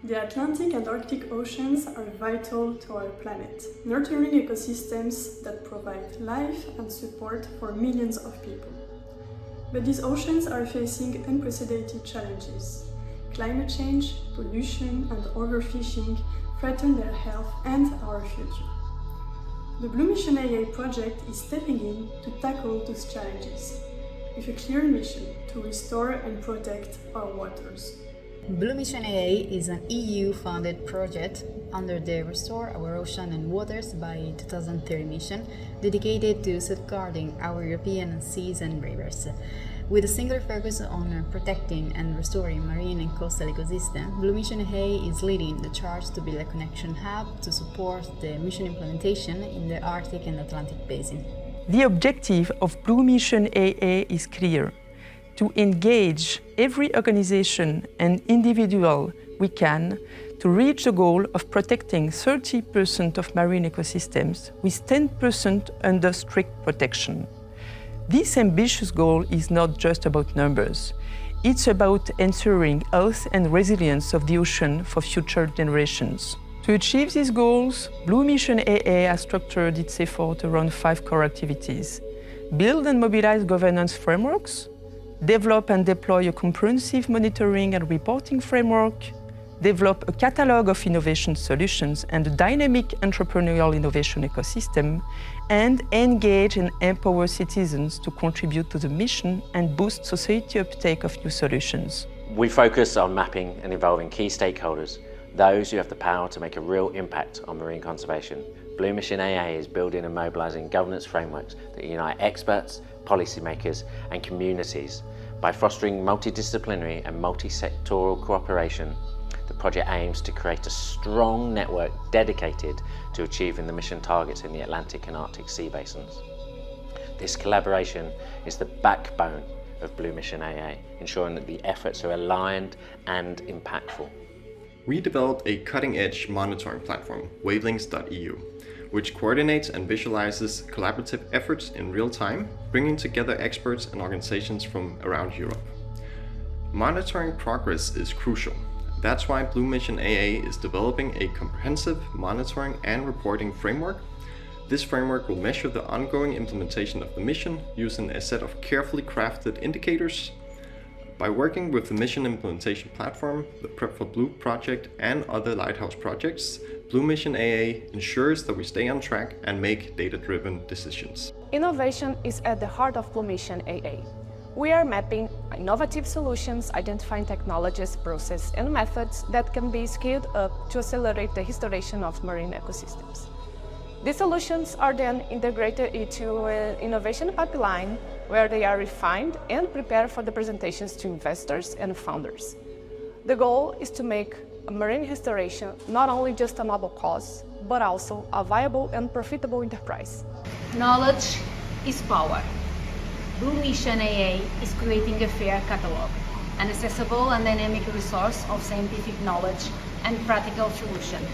The Atlantic and Arctic oceans are vital to our planet, nurturing ecosystems that provide life and support for millions of people. But these oceans are facing unprecedented challenges. Climate change, pollution, and overfishing threaten their health and our future. The BlueMissionAA project is stepping in to tackle those challenges, with a clear mission to restore and protect our waters. BlueMissionAA is an EU-funded project under the Restore Our Ocean and Waters by 2030 mission dedicated to safeguarding our European seas and rivers. With a singular focus on protecting and restoring marine and coastal ecosystems, BlueMissionAA is leading the charge to build a connection hub to support the mission implementation in the Arctic and Atlantic basin. The objective of BlueMissionAA is clear: to engage every organization and individual we can to reach the goal of protecting 30% of marine ecosystems, with 10% under strict protection. This ambitious goal is not just about numbers. It's about ensuring health and resilience of the ocean for future generations. To achieve these goals, BlueMissionAA has structured its effort around 5 core activities: build and mobilize governance frameworks, develop and deploy a comprehensive monitoring and reporting framework, develop a catalog of innovation solutions and a dynamic entrepreneurial innovation ecosystem, and engage and empower citizens to contribute to the mission and boost society uptake of new solutions. We focus on mapping and involving key stakeholders, those who have the power to make a real impact on marine conservation. BlueMissionAA is building and mobilising governance frameworks that unite experts, policymakers and communities. By fostering multidisciplinary and multi-sectoral cooperation, the project aims to create a strong network dedicated to achieving the mission targets in the Atlantic and Arctic sea basins. This collaboration is the backbone of BlueMissionAA, ensuring that the efforts are aligned and impactful. We developed a cutting-edge monitoring platform, wavelengths.eu, which coordinates and visualizes collaborative efforts in real time, bringing together experts and organizations from around Europe. Monitoring progress is crucial. That's why BlueMissionAA is developing a comprehensive monitoring and reporting framework. This framework will measure the ongoing implementation of the mission using a set of carefully crafted indicators. By working with the Mission Implementation Platform, the Prep for Blue project, and other Lighthouse projects, BlueMissionAA ensures that we stay on track and make data-driven decisions. Innovation is at the heart of BlueMissionAA. We are mapping innovative solutions, identifying technologies, processes, and methods that can be scaled up to accelerate the restoration of marine ecosystems. These solutions are then integrated into an innovation pipeline where they are refined and prepared for the presentations to investors and founders. The goal is to make marine restoration not only just a noble cause, but also a viable and profitable enterprise. Knowledge is power. BlueMissionAA is creating a fair catalog, an accessible and dynamic resource of scientific knowledge and practical solutions.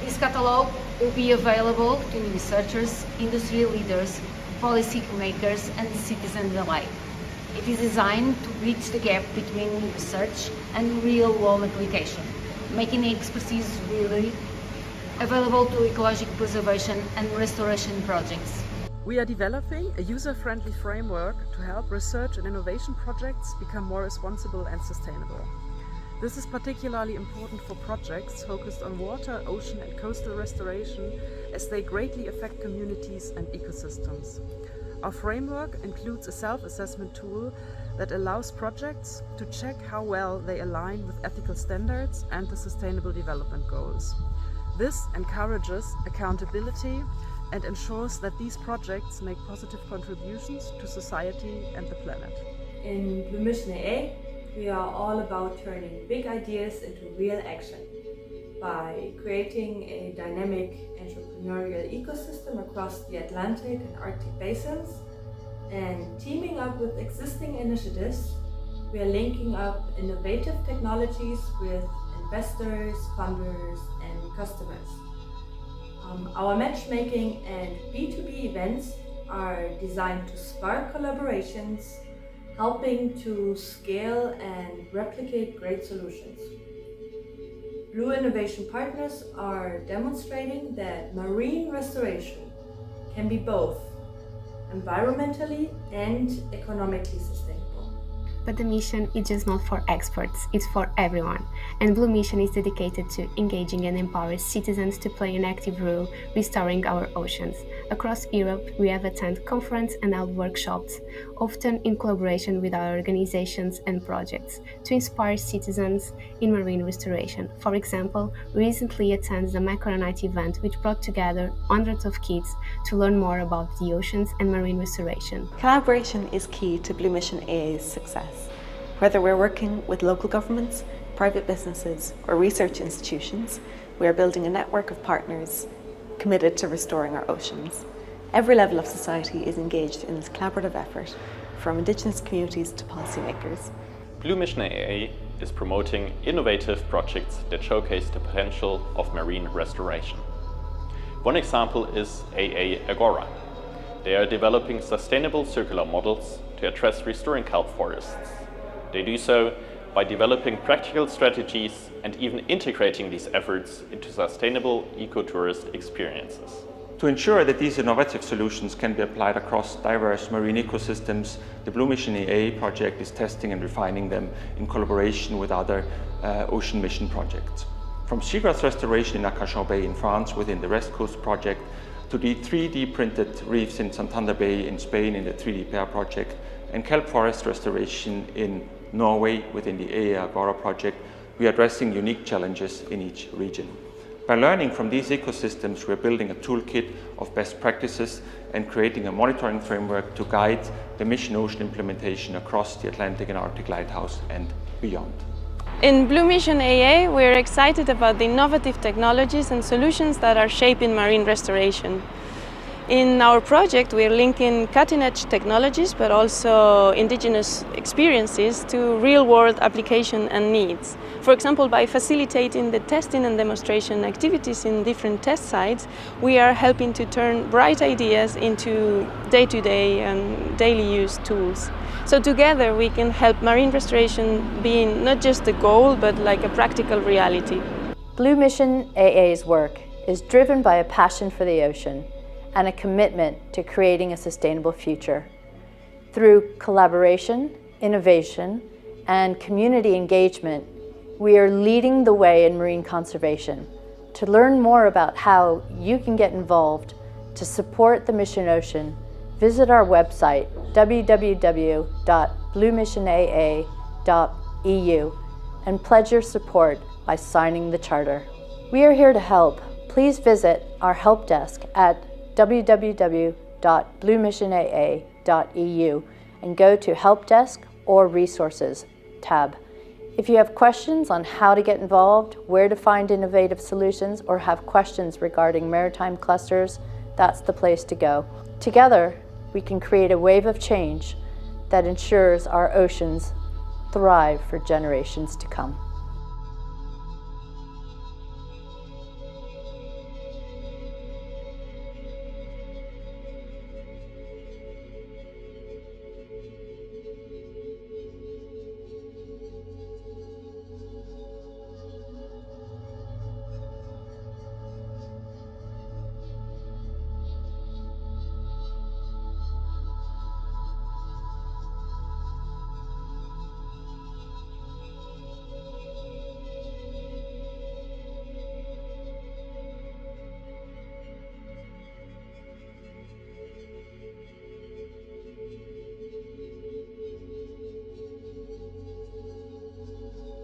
This catalog will be available to researchers, industry leaders, policy makers and citizens alike. It is designed to bridge the gap between research and real-world application, making the expertise really available to ecological preservation and restoration projects. We are developing a user-friendly framework to help research and innovation projects become more responsible and sustainable. This is particularly important for projects focused on water, ocean and coastal restoration, as they greatly affect communities and ecosystems. Our framework includes a self-assessment tool that allows projects to check how well they align with ethical standards and the Sustainable Development Goals. This encourages accountability and ensures that these projects make positive contributions to society and the planet. In BlueMissionAA, we are all about turning big ideas into real action by creating a dynamic entrepreneurial ecosystem across the Atlantic and Arctic basins and teaming up with existing initiatives. We are linking up innovative technologies with investors, funders and customers. Our matchmaking and B2B events are designed to spark collaborations, helping to scale and replicate great solutions. Blue Innovation partners are demonstrating that marine restoration can be both environmentally and economically sustainable. But the mission is just not for experts, it's for everyone. And Blue Mission is dedicated to engaging and empowering citizens to play an active role restoring our oceans. Across Europe, we have attended conferences and held workshops, often in collaboration with our organizations and projects, to inspire citizens in marine restoration. For example, we recently attended a Macronite event which brought together hundreds of kids to learn more about the oceans and marine restoration. Collaboration is key to Blue Mission AA's success. Whether we're working with local governments, private businesses, or research institutions, we are building a network of partners committed to restoring our oceans. Every level of society is engaged in this collaborative effort, from Indigenous communities to policymakers. Blue Mission AA is promoting innovative projects that showcase the potential of marine restoration. One example is AA Agora. They are developing sustainable circular models to address restoring kelp forests. They do so by developing practical strategies and even integrating these efforts into sustainable ecotourist experiences. To ensure that these innovative solutions can be applied across diverse marine ecosystems, the Blue Mission AA project is testing and refining them in collaboration with other ocean mission projects. From seagrass restoration in Arcachon Bay in France within the West Coast project, to the 3D printed reefs in Santander Bay in Spain in the 3D Pair project, and kelp forest restoration in Norway within the AA Agora project, we are addressing unique challenges in each region. By learning from these ecosystems, we are building a toolkit of best practices and creating a monitoring framework to guide the Mission Ocean implementation across the Atlantic and Arctic Lighthouse and beyond. In Blue Mission AA, we are excited about the innovative technologies and solutions that are shaping marine restoration. In our project, we are linking cutting-edge technologies, but also indigenous experiences to real-world application and needs. For example, by facilitating the testing and demonstration activities in different test sites, we are helping to turn bright ideas into day-to-day and daily use tools. So together we can help marine restoration being not just a goal, but like a practical reality. Blue Mission AA's work is driven by a passion for the ocean and a commitment to creating a sustainable future. Through collaboration, innovation, and community engagement, we are leading the way in marine conservation. To learn more about how you can get involved to support the Mission Ocean, visit our website www.BlueMissionAA.eu and pledge your support by signing the charter. We are here to help. Please visit our help desk at www.BlueMissionAA.eu and go to Help Desk or Resources tab. If you have questions on how to get involved, where to find innovative solutions, or have questions regarding maritime clusters, that's the place to go. Together, we can create a wave of change that ensures our oceans thrive for generations to come.